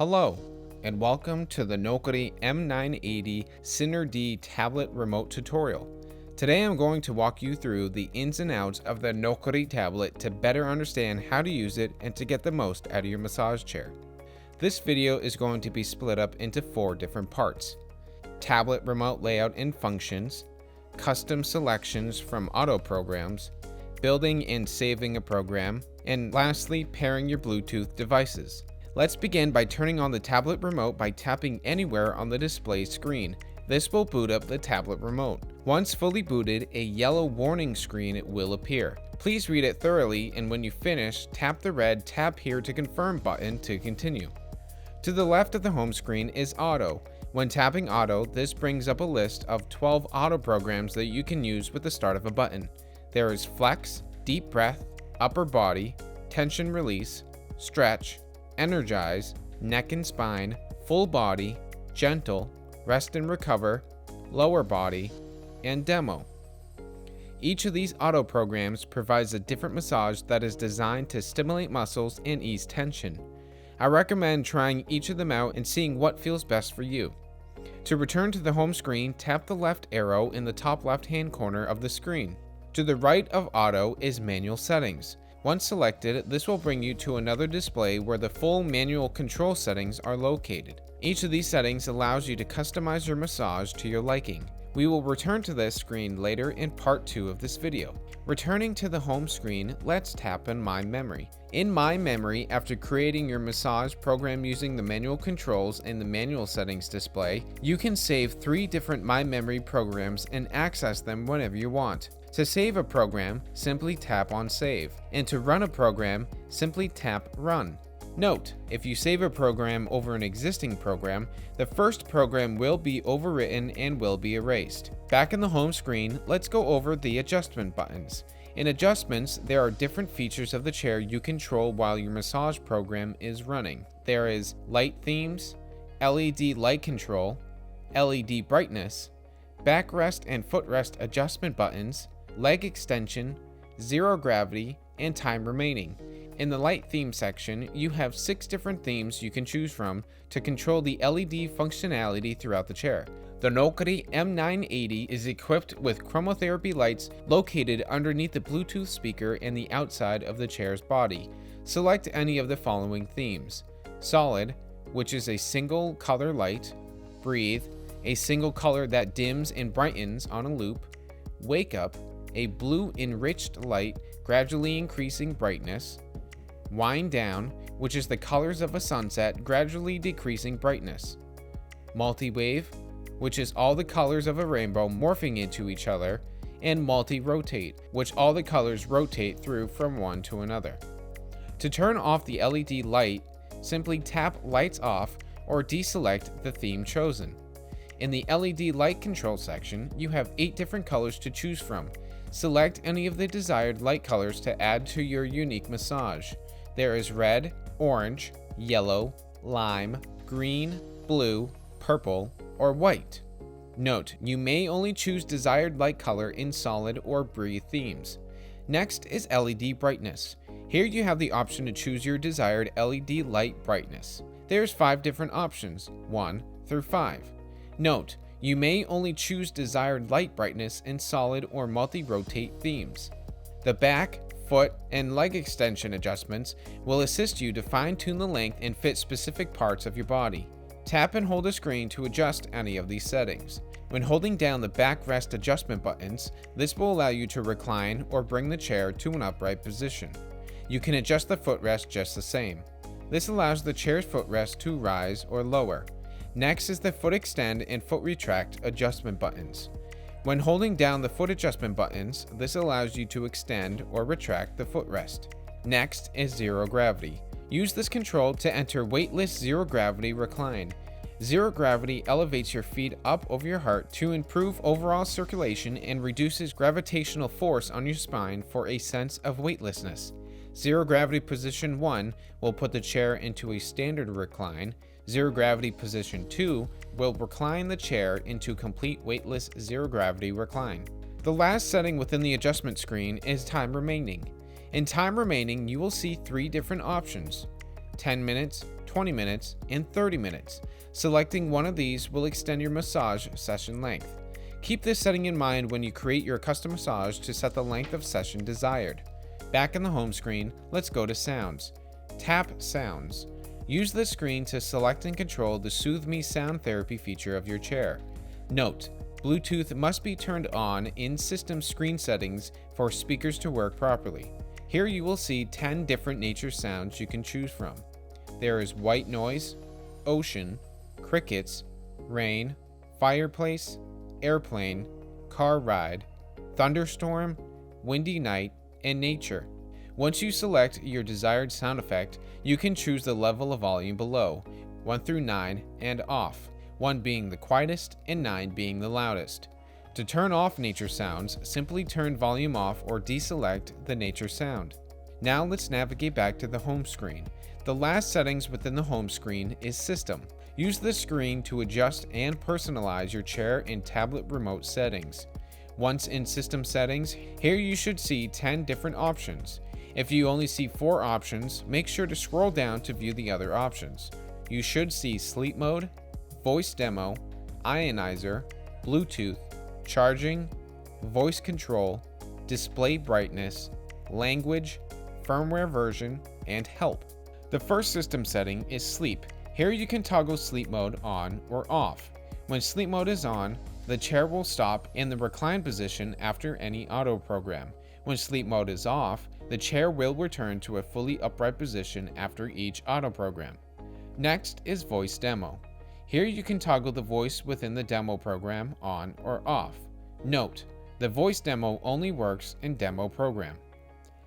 Hello, and welcome to the Nokori M980 Syner-D tablet remote tutorial. Today I'm going to walk you through the ins and outs of the Nokori tablet to better understand how to use it and to get the most out of your massage chair. This video is going to be split up into 4 different parts: tablet remote layout and functions, custom selections from auto programs, building and saving a program, and lastly, pairing your Bluetooth devices. Let's begin by turning on the tablet remote by tapping anywhere on the display screen. This will boot up the tablet remote. Once fully booted, a yellow warning screen will appear. Please read it thoroughly, and when you finish, tap the red "Tap here to confirm" button to continue. To the left of the home screen is Auto. When tapping Auto, this brings up a list of 12 auto programs that you can use with the start of a button. There is Flex, Deep Breath, Upper Body, Tension Release, Stretch, Energize, Neck and Spine, Full Body, Gentle, Rest and Recover, Lower Body, and Demo. Each of these auto programs provides a different massage that is designed to stimulate muscles and ease tension. I recommend trying each of them out and seeing what feels best for you. To return to the home screen, tap the left arrow in the top left-hand corner of the screen. To the right of Auto is Manual Settings. Once selected, this will bring you to another display where the full manual control settings are located. Each of these settings allows you to customize your massage to your liking. We will return to this screen later in part 2 of this video. Returning to the home screen, let's tap on My Memory. In My Memory, after creating your massage program using the manual controls in the manual settings display, you can save 3 different My Memory programs and access them whenever you want. To save a program, simply tap on Save, and to run a program, simply tap Run. Note, if you save a program over an existing program, the first program will be overwritten and will be erased. Back in the home screen, let's go over the adjustment buttons. In adjustments, there are different features of the chair you control while your massage program is running. There is Light Themes, LED Light Control, LED Brightness, Backrest and Footrest adjustment buttons, Leg Extension, Zero Gravity, and Time Remaining. In the Light Theme section, you have 6 different themes you can choose from to control the LED functionality throughout the chair. The Nokori M980 is equipped with chromotherapy lights located underneath the Bluetooth speaker and the outside of the chair's body. Select any of the following themes: Solid, which is a single color light; Breathe, a single color that dims and brightens on a loop; Wake Up, a blue enriched light gradually increasing brightness; Wind Down, which is the colors of a sunset gradually decreasing brightness; Multi-Wave, which is all the colors of a rainbow morphing into each other; and Multi-Rotate, which all the colors rotate through from one to another. To turn off the LED light, simply tap Lights Off or deselect the theme chosen. In the LED light control section, you have 8 different colors to choose from. Select any of the desired light colors to add to your unique massage. There is red, orange, yellow, lime, green, blue, purple, or white. Note, you may only choose desired light color in Solid or Breathe themes. Next is LED brightness. Here you have the option to choose your desired LED light brightness. There's 5 different options, 1 through 5. Note, you may only choose desired light brightness in Solid or Multi-Rotate themes. The back, foot, and leg extension adjustments will assist you to fine-tune the length and fit specific parts of your body. Tap and hold the screen to adjust any of these settings. When holding down the backrest adjustment buttons, this will allow you to recline or bring the chair to an upright position. You can adjust the footrest just the same. This allows the chair's footrest to rise or lower. Next is the Foot Extend and Foot Retract adjustment buttons. When holding down the foot adjustment buttons, this allows you to extend or retract the footrest. Next is Zero Gravity. Use this control to enter weightless zero gravity recline. Zero gravity elevates your feet up over your heart to improve overall circulation and reduces gravitational force on your spine for a sense of weightlessness. Zero Gravity Position 1 will put the chair into a standard recline. Zero Gravity Position 2 will recline the chair into complete weightless zero gravity recline. The last setting within the adjustment screen is Time Remaining. In Time Remaining, you will see 3 different options: 10 minutes, 20 minutes, and 30 minutes. Selecting one of these will extend your massage session length. Keep this setting in mind when you create your custom massage to set the length of session desired. Back in the home screen, let's go to Sounds. Tap Sounds. Use the screen to select and control the Soothe Me sound therapy feature of your chair. Note: Bluetooth must be turned on in system screen settings for speakers to work properly. Here you will see 10 different nature sounds you can choose from. There is white noise, ocean, crickets, rain, fireplace, airplane, car ride, thunderstorm, windy night, and nature. Once you select your desired sound effect, you can choose the level of volume below, 1 through 9 and off, 1 being the quietest and 9 being the loudest. To turn off nature sounds, simply turn volume off or deselect the nature sound. Now let's navigate back to the home screen. The last settings within the home screen is System. Use this screen to adjust and personalize your chair and tablet remote settings. Once in System Settings, here you should see 10 different options. If you only see 4 options, make sure to scroll down to view the other options. You should see Sleep Mode, Voice Demo, Ionizer, Bluetooth, Charging, Voice Control, Display Brightness, Language, Firmware Version, and Help. The first system setting is Sleep. Here you can toggle sleep mode on or off. When sleep mode is on, the chair will stop in the recline position after any auto program. When sleep mode is off, the chair will return to a fully upright position after each auto program. Next is Voice Demo. Here you can toggle the voice within the demo program on or off. Note: the voice demo only works in demo program.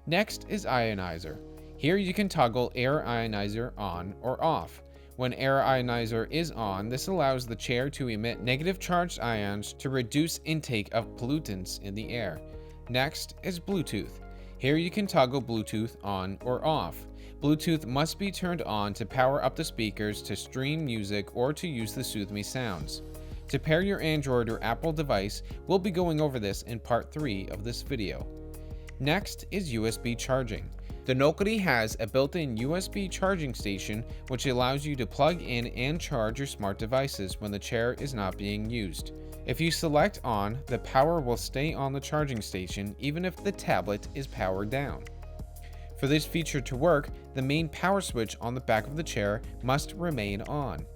Next is Ionizer. Here you can toggle Air Ionizer on or off. When Air Ionizer is on, this allows the chair to emit negative charged ions to reduce intake of pollutants in the air. Next is Bluetooth. Here you can toggle Bluetooth on or off. Bluetooth must be turned on to power up the speakers to stream music or to use the Soothe Me sounds. To pair your Android or Apple device, we'll be going over this in part 3 of this video. Next is USB charging. The Nokori has a built-in USB charging station which allows you to plug in and charge your smart devices when the chair is not being used. If you select on, the power will stay on the charging station even if the tablet is powered down. For this feature to work, the main power switch on the back of the chair must remain on.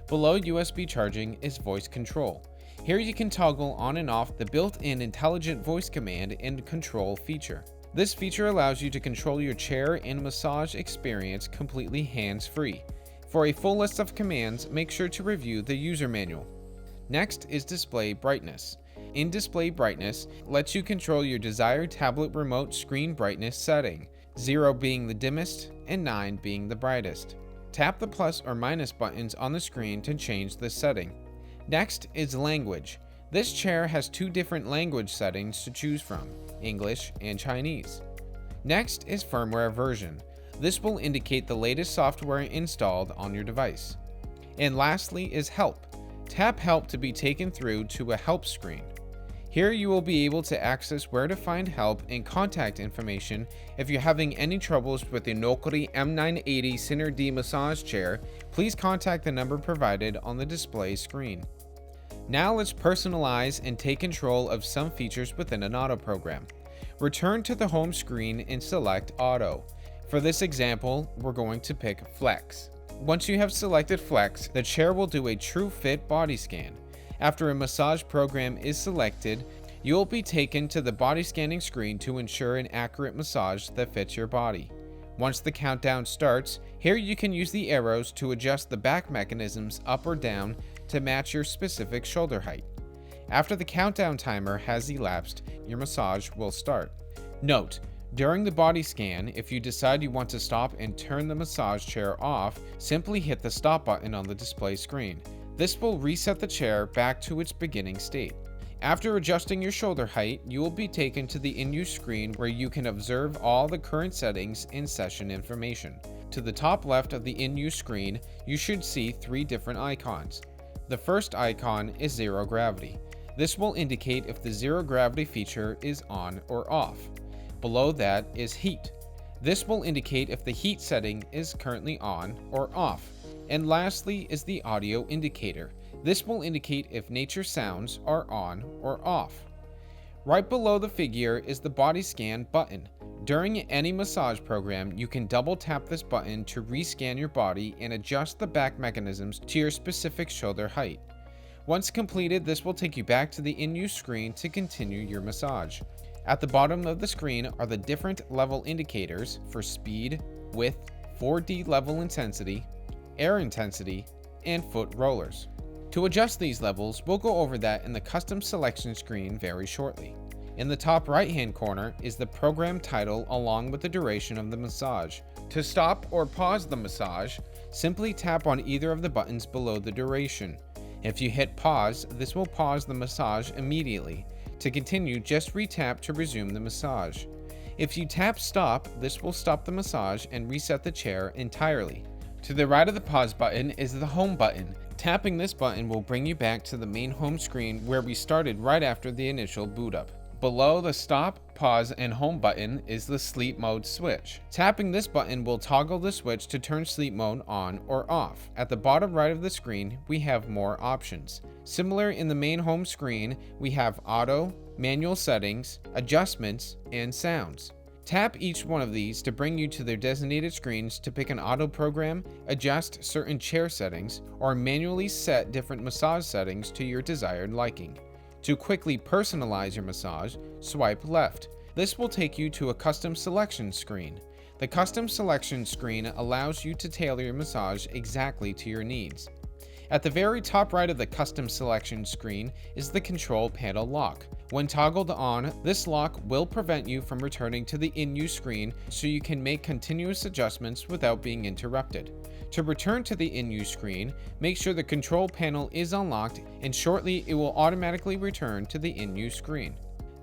Below USB charging is voice control. Here you can toggle on and off the built-in intelligent voice command and control feature. This feature allows you to control your chair and massage experience completely hands-free. For a full list of commands, make sure to review the user manual. Next is Display Brightness. In Display Brightness, lets you control your desired tablet remote screen brightness setting, 0 being the dimmest and 9 being the brightest. Tap the plus or minus buttons on the screen to change this setting. Next is Language. This chair has 2 different language settings to choose from, English and Chinese. Next is Firmware Version. This will indicate the latest software installed on your device. And lastly is Help. Tap Help to be taken through to a help screen. Here you will be able to access where to find help and contact information if you're having any troubles with the Nokori M980 Ciner D massage chair. Please contact the number provided on the display screen. Now let's personalize and take control of some features within an auto program. Return to the home screen and select Auto. For this example, we're going to pick Flex. Once you have selected Flex, the chair will do a true fit body scan. After a massage program is selected, you will be taken to the body scanning screen to ensure an accurate massage that fits your body. Once the countdown starts, here you can use the arrows to adjust the back mechanisms up or down to match your specific shoulder height. After the countdown timer has elapsed, your massage will start. Note: during the body scan, if you decide you want to stop and turn the massage chair off, simply hit the stop button on the display screen. This will reset the chair back to its beginning state. After adjusting your shoulder height, you will be taken to the in-use screen where you can observe all the current settings and session information. To the top left of the in-use screen, you should see 3 different icons. The first icon is Zero Gravity. This will indicate if the zero gravity feature is on or off. Below that is Heat. This will indicate if the heat setting is currently on or off. And lastly is the audio indicator. This will indicate if nature sounds are on or off. Right below the figure is the body scan button. During any massage program, you can double tap this button to rescan your body and adjust the back mechanisms to your specific shoulder height. Once completed, this will take you back to the in-use screen to continue your massage. At the bottom of the screen are the different level indicators for speed, width, 4D level intensity, air intensity, and foot rollers. To adjust these levels, we'll go over that in the custom selection screen very shortly. In the top right hand corner is the program title along with the duration of the massage. To stop or pause the massage, simply tap on either of the buttons below the duration. If you hit pause, this will pause the massage immediately. To continue, just re-tap to resume the massage. If you tap stop, this will stop the massage and reset the chair entirely. To the right of the pause button is the home button. Tapping this button will bring you back to the main home screen where we started right after the initial boot up. Below the stop, pause, and home button is the sleep mode switch. Tapping this button will toggle the switch to turn sleep mode on or off. At the bottom right of the screen, we have more options. Similar in the main home screen, we have auto, manual settings, adjustments, and sounds. Tap each one of these to bring you to their designated screens to pick an auto program, adjust certain chair settings, or manually set different massage settings to your desired liking. To quickly personalize your massage, swipe left. This will take you to a custom selection screen. The custom selection screen allows you to tailor your massage exactly to your needs. At the very top right of the custom selection screen is the control panel lock. When toggled on, this lock will prevent you from returning to the in-use screen so you can make continuous adjustments without being interrupted. To return to the in-use screen, make sure the control panel is unlocked and shortly it will automatically return to the in-use screen.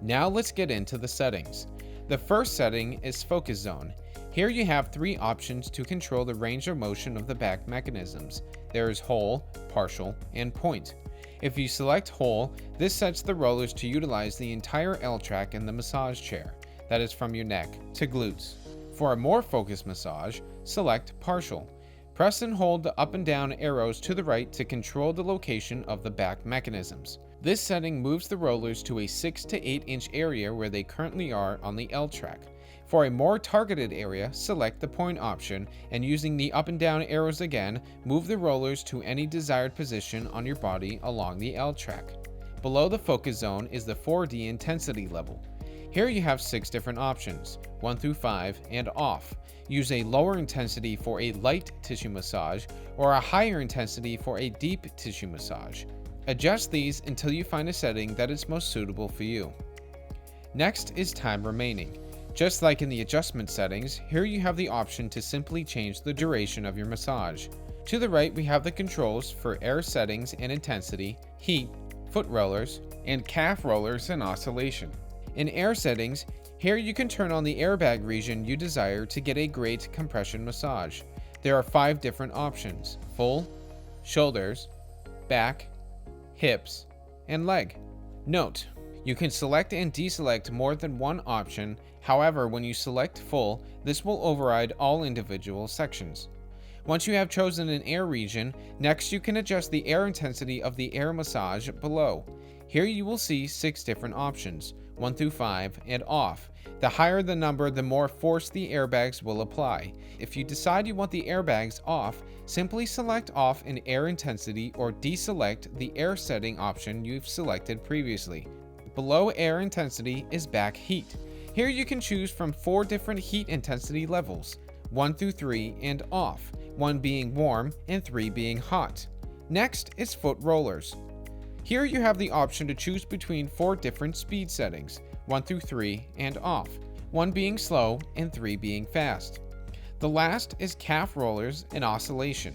Now let's get into the settings. The first setting is focus zone. Here you have three options to control the range of motion of the back mechanisms. There is whole, partial, and point. If you select whole, this sets the rollers to utilize the entire L track in the massage chair, that is from your neck to glutes. For a more focused massage, select partial. Press and hold the up and down arrows to the right to control the location of the back mechanisms. This setting moves the rollers to a 6 to 8 inch area where they currently are on the L track. For a more targeted area, select the point option, and using the up and down arrows again, move the rollers to any desired position on your body along the L track. Below the focus zone is the 4D intensity level. Here you have 6 different options, 1 through 5 and off. Use a lower intensity for a light tissue massage or a higher intensity for a deep tissue massage. Adjust these until you find a setting that is most suitable for you. Next is time remaining. Just like in the adjustment settings, here you have the option to simply change the duration of your massage. To the right, we have the controls for air settings and intensity, heat, foot rollers, and calf rollers and oscillation. In air settings, here you can turn on the airbag region you desire to get a great compression massage. There are 5 different options: full, shoulders, back, hips, and leg. Note: you can select and deselect more than one option. However, when you select full, this will override all individual sections. Once you have chosen an air region, next you can adjust the air intensity of the air massage below. Here you will see 6 different options, 1 through 5 and off. The higher the number, the more force the airbags will apply. If you decide you want the airbags off, simply select off in air intensity or deselect the air setting option you've selected previously. Below air intensity is back heat. Here you can choose from 4 different heat intensity levels, 1 through 3 and off, 1 being warm and 3 being hot. Next is foot rollers. Here you have the option to choose between 4 different speed settings, 1 through 3 and off, 1 being slow and 3 being fast. The last is calf rollers and oscillation.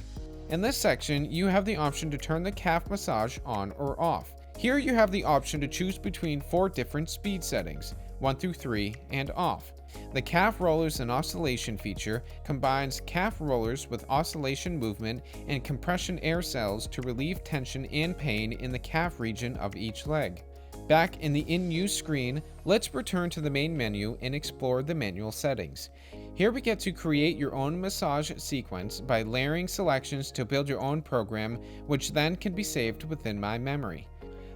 In this section, you have the option to turn the calf massage on or off. Here you have the option to choose between 4 different speed settings, 1 through 3 and off. The calf rollers and oscillation feature combines calf rollers with oscillation movement and compression air cells to relieve tension and pain in the calf region of each leg. Back in the in-use screen, let's return to the main menu and explore the manual settings. Here we get to create your own massage sequence by layering selections to build your own program, which then can be saved within my memory.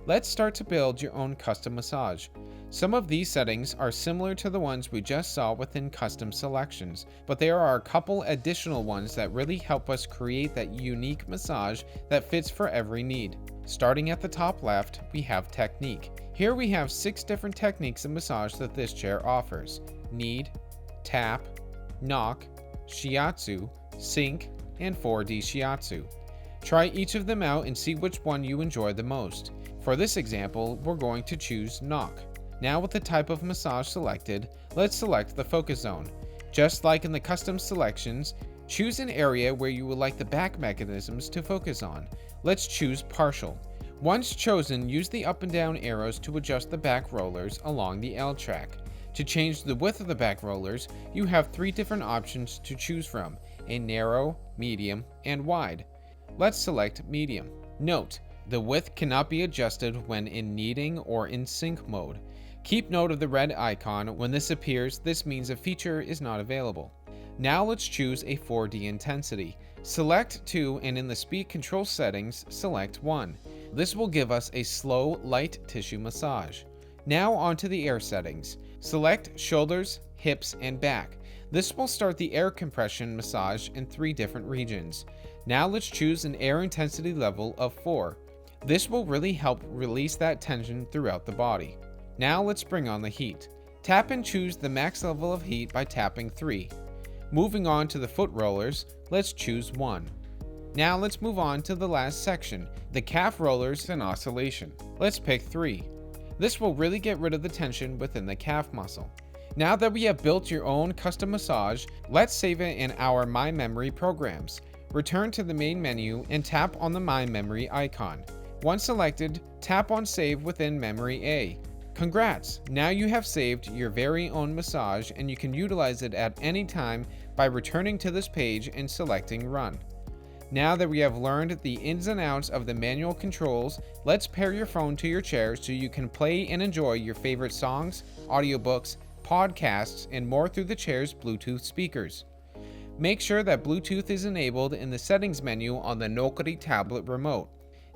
Let's start to build your own custom massage. Some of these settings are similar to the ones we just saw within custom selections, but there are a couple additional ones that really help us create that unique massage that fits for every need. Starting at the top left, we have technique. Here we have 6 different techniques of massage that this chair offers: knead, tap, knock, shiatsu, sink, and 4D shiatsu. Try each of them out and see which one you enjoy the most. For this example, we're going to choose knock. Now with the type of massage selected, let's select the focus zone. Just like in the custom selections, choose an area where you would like the back mechanisms to focus on. Let's choose partial. Once chosen, use the up and down arrows to adjust the back rollers along the L track. To change the width of the back rollers, you have 3 different options to choose from: a narrow, medium, and wide. Let's select medium. Note, the width cannot be adjusted when in kneading or in sync mode. Keep note of the red icon. When this appears, this means a feature is not available. Now let's choose a 4D intensity. Select 2 and in the speed control settings, select 1. This will give us a slow, light tissue massage. Now onto the air settings. Select shoulders, hips, and back. This will start the air compression massage in 3 different regions. Now let's choose an air intensity level of 4. This will really help release that tension throughout the body. Now let's bring on the heat. Tap and choose the max level of heat by tapping 3. Moving on to the foot rollers, let's choose 1. Now let's move on to the last section, the calf rollers and oscillation. Let's pick 3. This will really get rid of the tension within the calf muscle. Now that we have built your own custom massage, let's save it in our My Memory programs. Return to the main menu and tap on the My Memory icon. Once selected, tap on Save within Memory A. Congrats! Now you have saved your very own massage and you can utilize it at any time by returning to this page and selecting Run. Now that we have learned the ins and outs of the manual controls, let's pair your phone to your chair so you can play and enjoy your favorite songs, audiobooks, podcasts, and more through the chair's Bluetooth speakers. Make sure that Bluetooth is enabled in the settings menu on the Nokori tablet remote.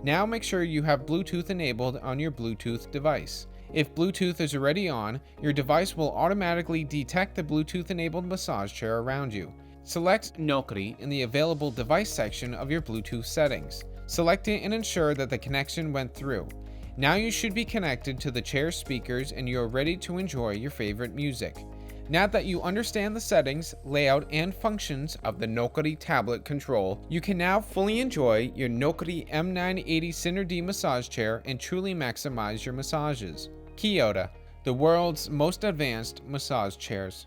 Now make sure you have Bluetooth enabled on your Bluetooth device. If Bluetooth is already on, your device will automatically detect the Bluetooth-enabled massage chair around you. Select Nokori in the available device section of your Bluetooth settings. Select it and ensure that the connection went through. Now you should be connected to the chair's speakers and you are ready to enjoy your favorite music. Now that you understand the settings, layout, and functions of the Nokori tablet control, you can now fully enjoy your Nokori M980 Syner-D massage chair and truly maximize your massages. Kyota, the world's most advanced massage chairs.